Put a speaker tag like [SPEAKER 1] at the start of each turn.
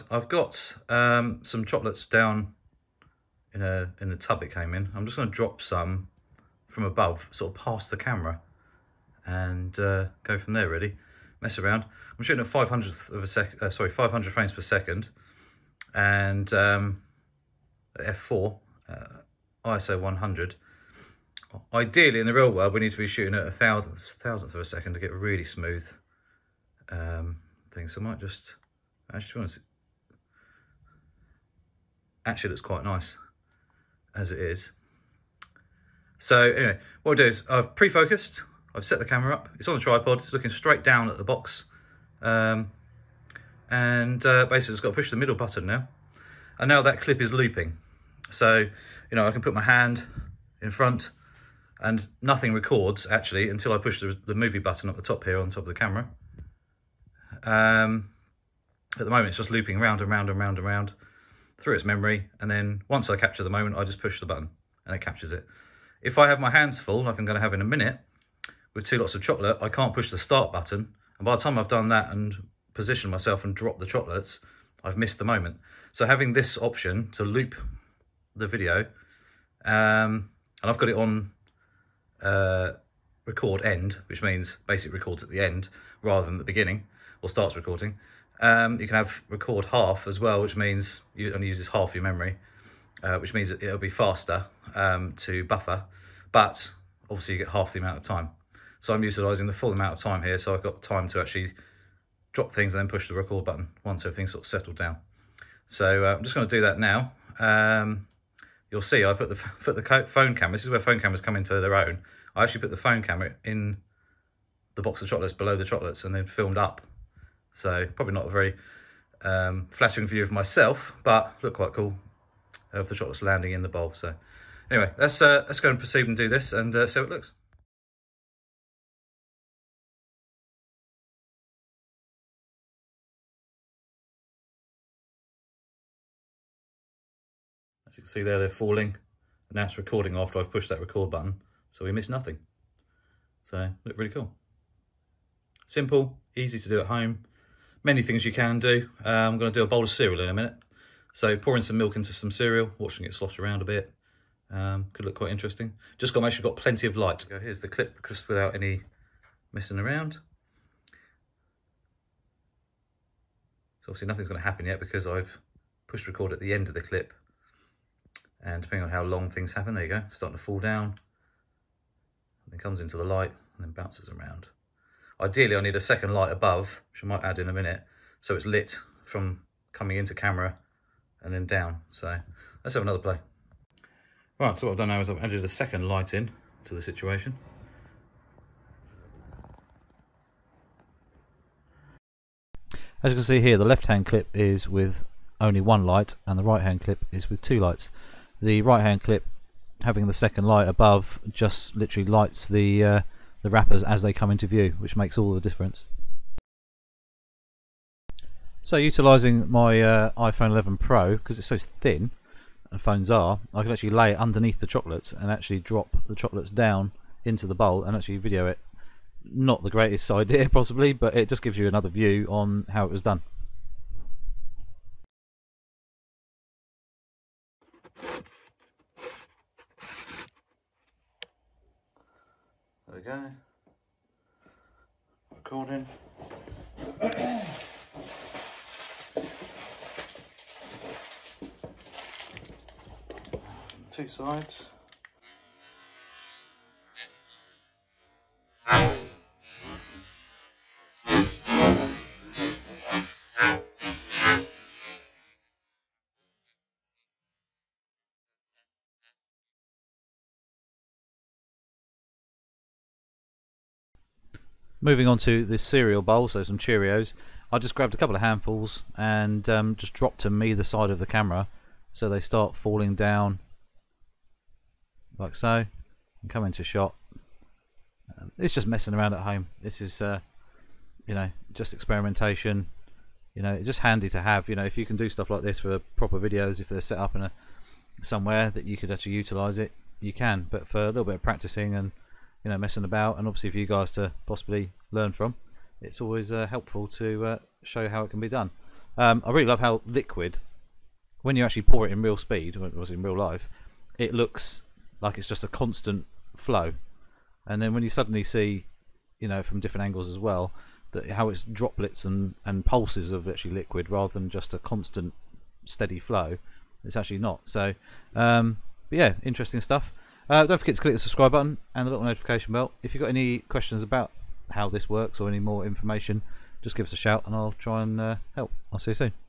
[SPEAKER 1] I've got some chocolates down in the tub it came in. I'm just going to drop some from above, sort of past the camera, and go from there. Really, mess around. I'm shooting at 500 frames per second, and f4, ISO 100. Ideally, in the real world, we need to be shooting at a thousandth of a second to get a really smooth thing. So I might just actually looks quite nice as it is. So anyway, what I'll do is I've pre-focused, I've set the camera up, it's on the tripod, it's looking straight down at the box, and basically it's got to push the middle button now, and now that clip is looping. So, you know, I can put my hand in front and nothing records actually until I push the movie button at the top here on top of the camera. At the moment it's just looping round and round and round and round through its memory, and then once I capture the moment I just push the button and it captures it. If I have my hands full, like I'm going to have in a minute, with 2 lots of chocolate, I can't push the start button, and by the time I've done that and positioned myself and dropped the chocolates, I've missed the moment. So having this option to loop the video, and I've got it on record end, which means basically records at the end rather than the beginning, or starts recording. You can have record half as well, which means you only uses half your memory, which means it'll be faster to buffer, but obviously you get half the amount of time. So I'm utilising the full amount of time here, so I've got time to actually drop things and then push the record button once everything's sort of settled down. So I'm just going to do that now. You'll see I put the phone camera, this is where phone cameras come into their own. I actually put the phone camera in the box of chocolates below the chocolates and then filmed up. So probably not a very flattering view of myself, but look quite cool of the chocolates landing in the bowl. So anyway, let's go and proceed and do this and see how it looks. As you can see there, they're falling, and now it's recording after I've pushed that record button, so we miss nothing. So look really cool. Simple, easy to do at home. Many things you can do. I'm going to do a bowl of cereal in a minute. So pouring some milk into some cereal, watching it slosh around a bit. Could look quite interesting. Just got to make sure you've got plenty of light. So here's the clip, just without any messing around. So obviously nothing's going to happen yet because I've pushed record at the end of the clip. And depending on how long things happen, there you go, starting to fall down. And then comes into the light and then bounces around. Ideally, I need a second light above, which I might add in a minute, so it's lit from coming into camera and then down. So let's have another play. Right, so what I've done now is I've added a second light in to the situation. As you can see here, the left-hand clip is with only 1 light and the right-hand clip is with 2 lights. The right-hand clip, having the second light above, just literally lights the wrappers as they come into view, which makes all the difference. So utilising my iPhone 11 Pro, because it's so thin, and phones are, I can actually lay it underneath the chocolates and actually drop the chocolates down into the bowl and actually video it. Not the greatest idea possibly, but it just gives you another view on how it was done. There we go. Recording. 2 sides. Moving on to this cereal bowl, so some Cheerios. I just grabbed a couple of handfuls and just dropped them either side of the camera, so they start falling down like so and come into shot. It's just messing around at home. This is you know, just experimentation. You know, it's just handy to have. You know, if you can do stuff like this for proper videos, if they're set up in somewhere that you could actually utilize it, you can. But for a little bit of practicing and, you know, messing about, and obviously for you guys to possibly learn from, it's always helpful to show how it can be done.
[SPEAKER 2] I really love how liquid, when you actually pour it in real speed, when it was in real life, it looks like it's just a constant flow. And then when you suddenly see, you know, from different angles as well, that how it's droplets and pulses of actually liquid rather than just a constant steady flow, it's actually not. So but yeah, interesting stuff. Don't forget to click the subscribe button and the little notification bell. If you've got any questions about how this works or any more information, just give us a shout and I'll try and help. I'll see you soon.